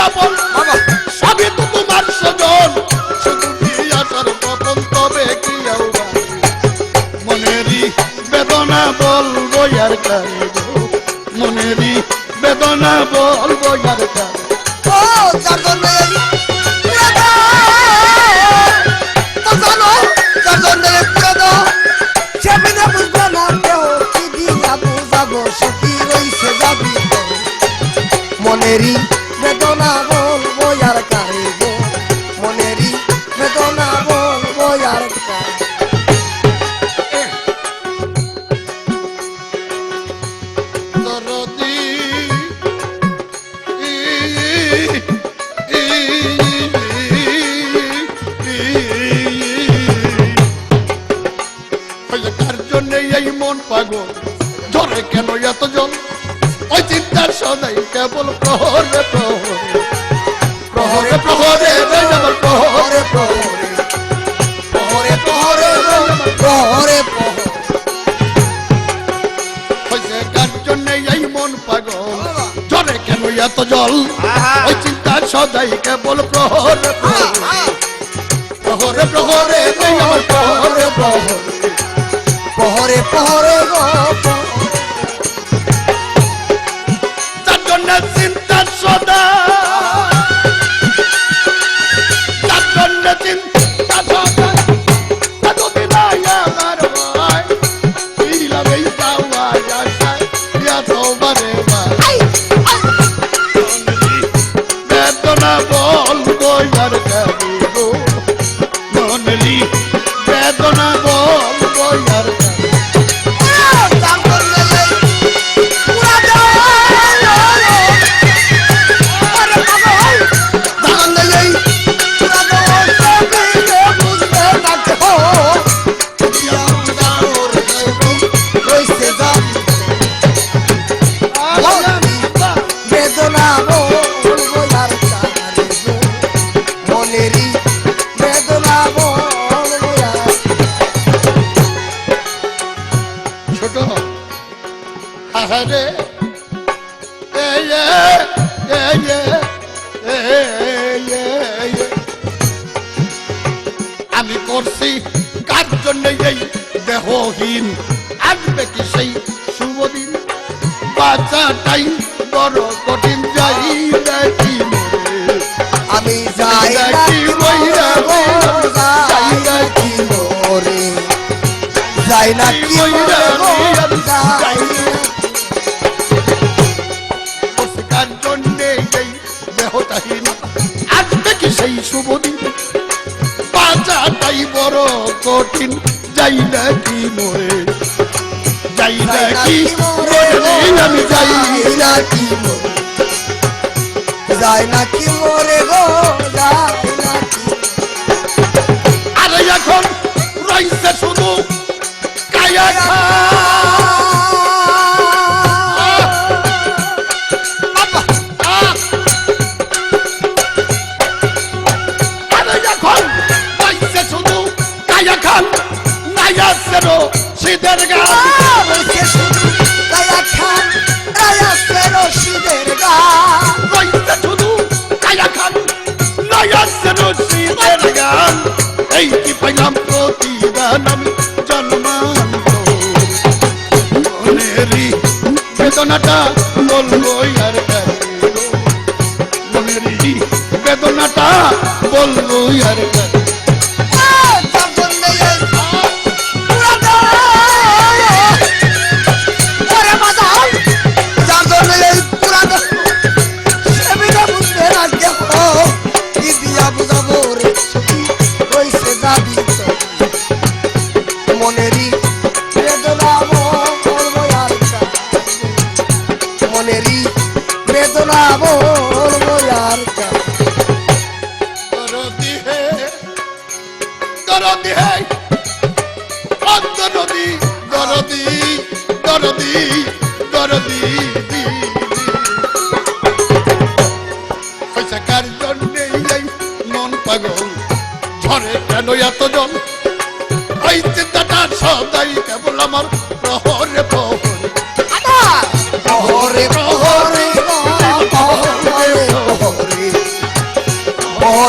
আপন সবই তো তোমার স্বজন শুধু আসার কখন তবে কি মনেরই বেদনা বলবো আর কারে মনেরই বেদনা বলবো আর কারে ও যার জন্য মনেরই বেদনা বলবো আর কারে গো মনেরই বেদনা বলবো আর কারে দরদি কার জন্য এই মন পাগল ধরে কেন এত জল ওই চিন্তার সদাই কেবল প্রহরে প্রহরে প্রহরে প্রহরে প্রহরে প্রহরে প্রহরে প্রহরে হয়েছে কার জন্য এই মন পাগল ধরে কেন এত জল ওই চিন্তার সদাই কেবল প্রহরে প্রহরে প্রহরে প্রহরে প্রহরে প্রহরে গো তার জন্য চিন্তার সদা তার জন্য চিন্তা সদা যদি নাই আমার ভাই দিলাম এই যাওয়া আশায় সবারে ভাই বেদনা বলবো আর কারো মনলি বেদনা বলবো আর বেদনা বলবো আর কারে গো মনেরই বেদনা বলবো আর ছোট আহারে আমি করছি কার জন্য এই দেহহীন আসবে কি সেই শুভদিন বাঁচাটাই বড় কঠিন যাই দেখি আমি যাই নাকি মরে গো যাই নাকি মরে যাই নাকি মরে গো যাই কার জন্য এই দেহতাহীন আসবে কি সেই শুভদিন বাঁচাটাই বড় কঠিন যাই নাকি মরে যাই নাকি আমি যাই নাকি যাই নাকি মরে গো যাই নাকি আরে এখন রইছে শুধু কায়া আরে এখন রইছে শুধু কায়া খান নাইয়া সেরো শীতের গান রইছে শুধু কায়া খান রায়া সেরো শীতের গান রইছে শুধু কায়া খান নাইয়া সেরো শীতের গান এই কি পাইলাম প্রতিদান আমি জন্মান্ত মনেরই বেদনাটা বলবো আর কারে মনেরই বেদনাটা বলবো আর কারে মনেরই বেদনা বলবো আর কারে মনেরই বেদনা বলবো আর কারে দরদি হে দরদি হে দরদি দরদি দরদি দরদি পয়সা কার জন্যে এই মন পাগল ঝরে কেন এত জল এই চিন্তাটা সদাই কেবল আমার প্রহরে প্রহরে প্রহরে প্রহরে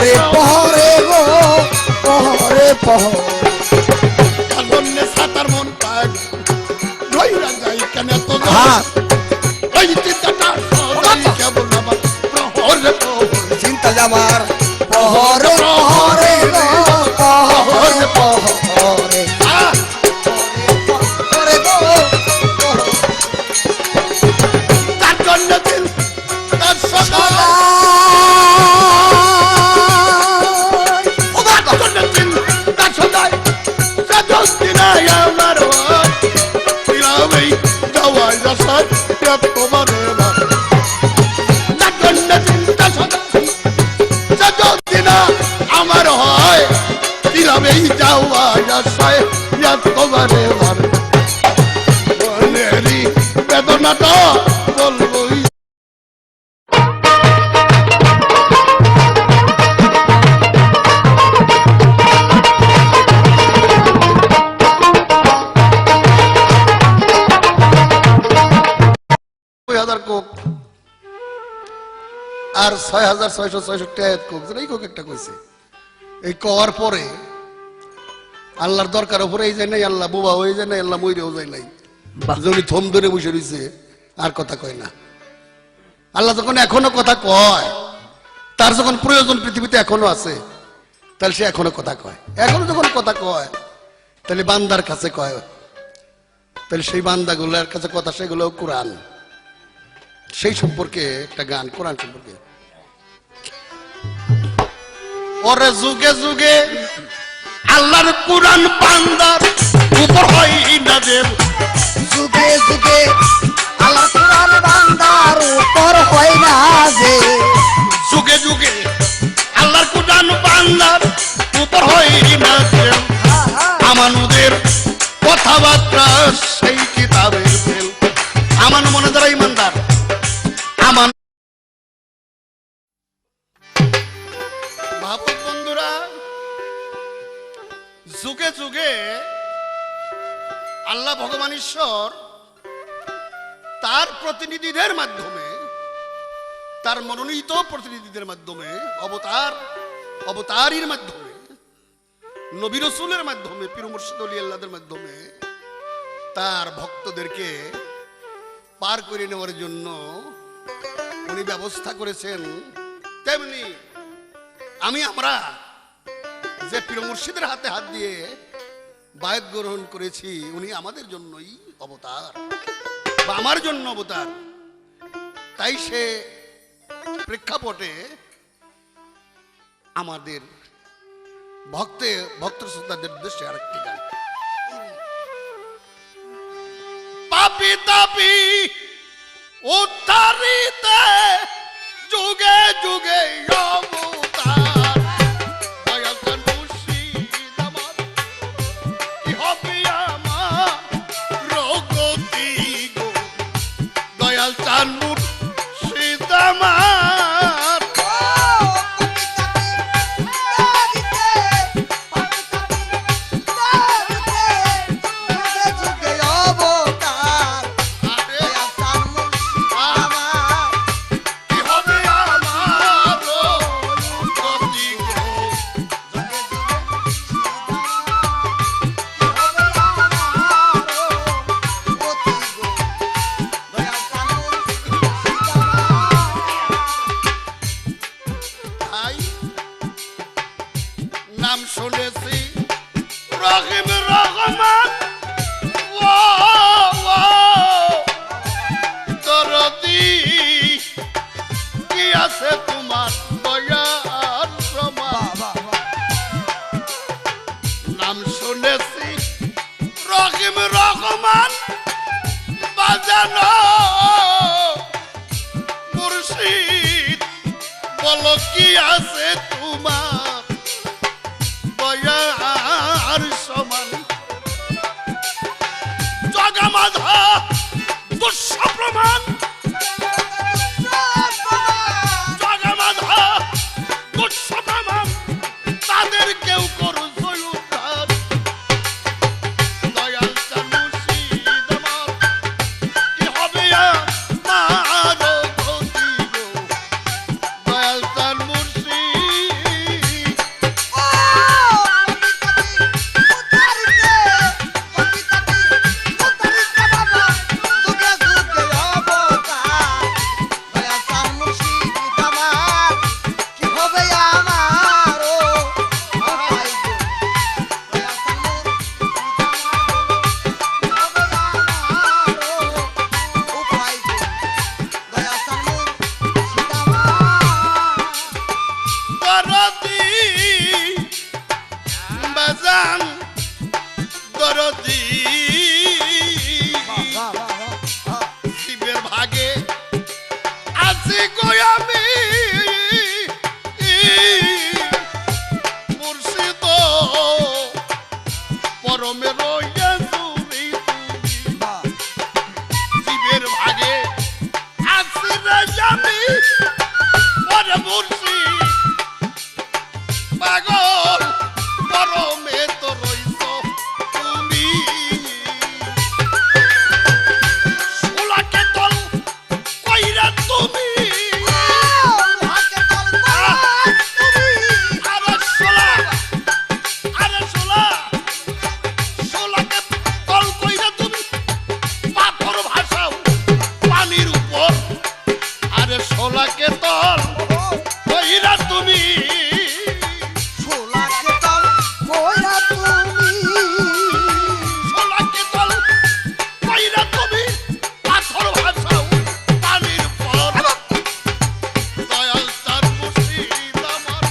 পহরে পহরে গো পহরে পহরে কালবন্যে সাতার মন পায় রইরা যাই কেন তো হ্যাঁ ওই চিন্তাটা সদাই কেবল আমার প্রহরে প্রহরে চিন্তা জামার পহরে পহরে গো পহরে পহরে আহ! পহরে গো পহরে তার জন্য দিল তার সদা তার জন্য দিল তার সদাই সদস্তি নাই আমার হয় পিরাবেই যাওয়াই রাসায় তোমার তার জন্য দিল তার সদাই সদস্তি না আমার হয় পিরাবেই যাওয়াই রাসায় তোমার মনেরই বেদনাটা বলবই কোক আর 6,666 কোক এই কোক একটা কইছে এই কওয়ার পরে আল্লাহর দরকার উপরে এই যায় নাই আল্লাহ বুবা হয়ে যায় নাই আল্লাহ মইরেও যায় নাই যদি থম ধরে বসে রয়েছে আর কথা কয় না আল্লাহ যখন এখনো কথা কয় তার যখন প্রয়োজন পৃথিবীতে এখনো আছে তাহলে সে এখনো কথা কয় এখনো যখন কথা কয় তাহলে বান্দার কাছে কয় তাহলে সেই বান্দাগুলোর কাছে কথা সেগুলো কোরআন সেই সম্পর্কে একটা গান কোরআন সম্পর্কে ওরে যুগে যুগে আল্লাহর কোরআন বান্দার উপর হয় না দেব যুগে যুগে আল্লাহ কোরআন বান্দার উপর হয় না যে যুগে যুগে আল্লাহর কোরআন বান্দার উপর হয় না দেব আমানুদের কথাবার্তা সেই কিতাবের ফেল আমান মনে দ্বারা ইমানদার আমান ভাবুক বন্ধুরা যুগে যুগে আল্লাহ ভগবান ঈশ্বর তার প্রতিনিধিদের মাধ্যমে তার মনোনীত প্রতিনিধিদের মাধ্যমে অবতারীর মাধ্যমে নবী রাসূলের মাধ্যমে পীর মুর্শিদ ওলি আল্লাহদের মাধ্যমে তার ভক্তদেরকে পার করে নেওয়ার জন্য উনি ব্যবস্থা করেছেন তেমনি আমরা যে পীর মুর্শিদের হাতে হাত দিয়ে বায়াত গ্রহণ করেছি উনি আমাদের জন্যই অবতার বা আমার জন্য অবতার তাই সে প্রেক্ষাপটে আমাদের ভক্ত শ্রোতাদের উদ্দেশ্যে আরেকটি গান পাপি তাপি উদ্ধারিতে যুগে যুগে অবতার দয়াল চাঁদ মুর্শিদ আমার কি হবে আমার রঘুপতি গো দয়াল চাঁদ মুর্শিদ আমার কি হবে আমার রঘুপতি গো ভাই নাম শুনেছি রহিম রহমান ও দরদি কি আছে তোমার দয়ার প্রমাণ নাম শুনেছি রহিম রহমান বাজানো মুর্শিদ বলো কি আছে তোমার দয়ার সমান জগমাধা দুঃস্ব প্রমাণ জগমাধা দুঃস্ব প্রমাণ তাদের কেউ করো উদ্ধার দয়াল চাঁদ মুর্শিদ আমার কি হবে আমার গতি গো দয়াল চাঁদ মুর্শিদ গরমে রইয়া জুড়ি জীবের ভাগে আসি না জানি ওরে মুর্শিদ পাগল গরমে তো রইছ তুমি সোলাকে তল কইরা তুমি সোলাকে তল কইরা তুমি সোলাকে তল কইরা তুমি সোলাকে তল কইরা তুমি পাথর ভাষাও পানির পর দয়াল তার মুর্শিদ আমার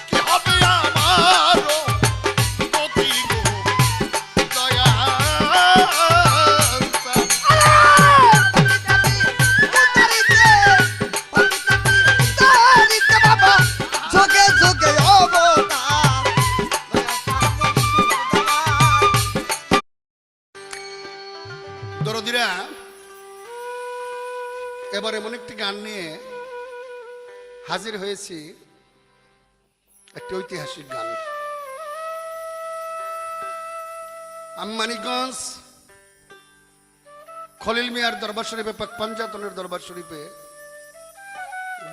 কি হবে আমার গতি গো দয়াল যোগে যোগে অবতার দরদিরা এবার এমন একটি গান নিয়ে হাজির হয়েছি একটি ঐতিহাসিক গান আমি মানিকগঞ্জ খলিল মিয়ার দরবার শরীফে পাক পাঞ্জাতনের দরবার শরীফে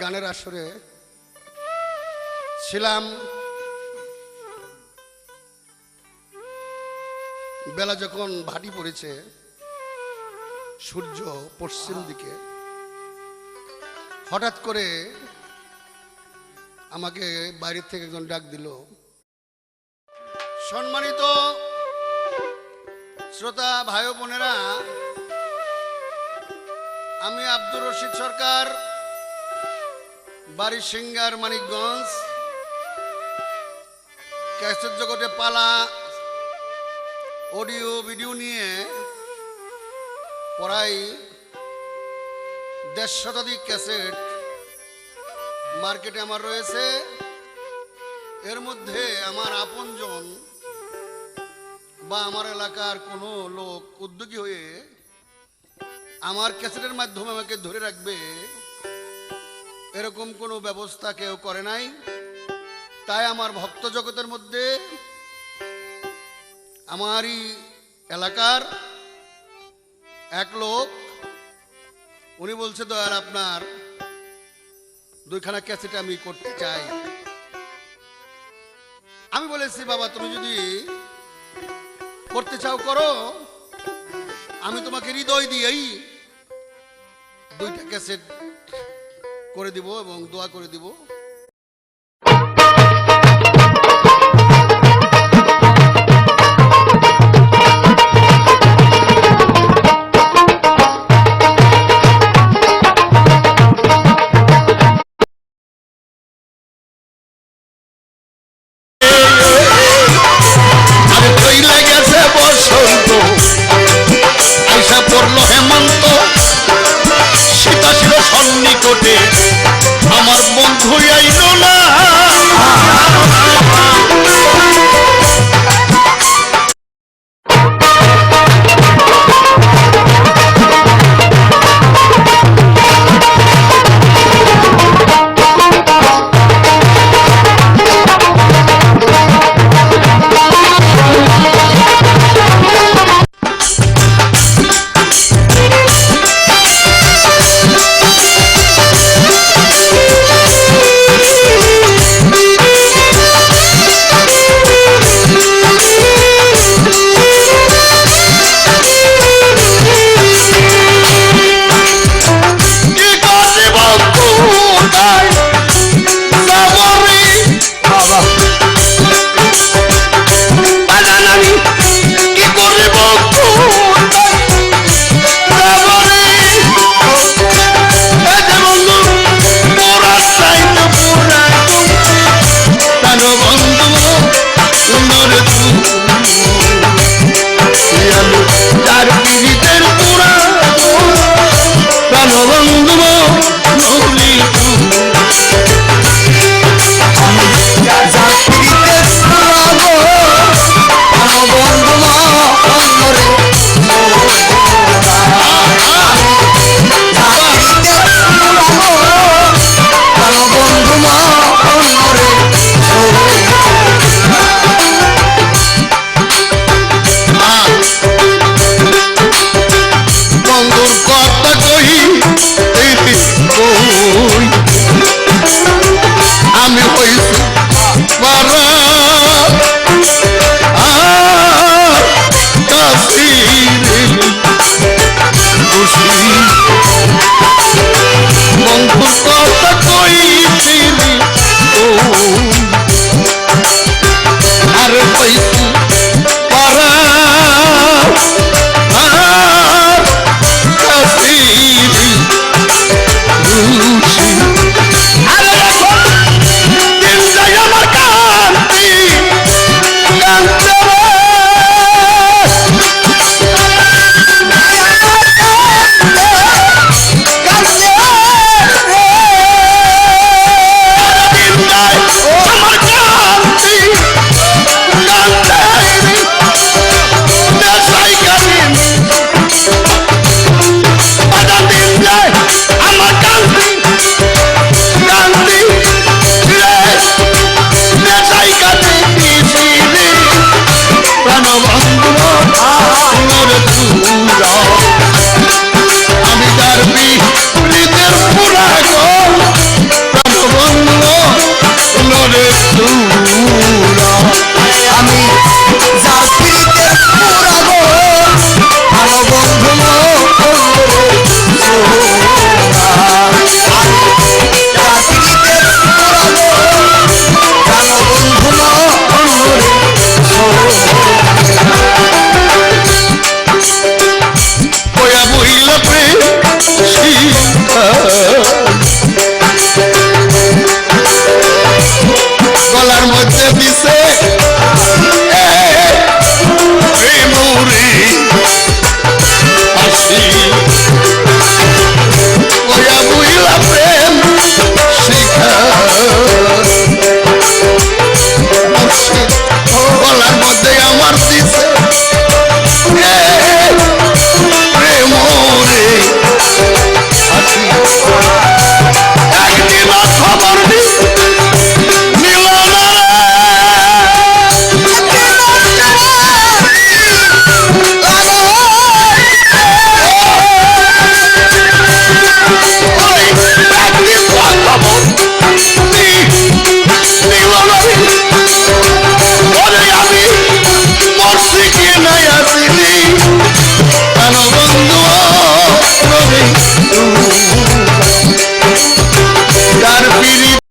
গানের আসরে ছিলাম বেলা যখন ভাটি পড়েছে সূর্য পশ্চিম দিকে হঠাৎ করে আমাকে বাইরের থেকে একজন ডাক দিল সম্মানিত শ্রোতা ভাই ও বোনেরা আমি আব্দুর রশিদ সরকার বাড়ি সিঙ্গার মানিকগঞ্জ ক্যাসেট জগতে পালা অডিও ভিডিও নিয়ে প্রায় ১৫০ শতাধিক ক্যাসেট মার্কেটে আমার রয়েছে এর মধ্যে আমার আপনজন বা আমার এলাকার কোনো লোক উদ্যোগী হয়ে আমার ক্যাসেটের মাধ্যমে আমাকে ধরে রাখবে এরকম কোনো ব্যবস্থা কেউ করে নাই তাই আমার ভক্ত জগতের মধ্যে আমারই এলাকার এক লোক উনি বলছে দয়াল আপনার 2খানা ক্যাসেট আমি করতে চাই আমি বলেছি বাবা তুমি যদি করতে চাও করো আমি তোমাকে হৃদয় দিয়েই 2টা ক্যাসেট করে দিব এবং দোয়া করে দিব আমার বন্ধু আইলো না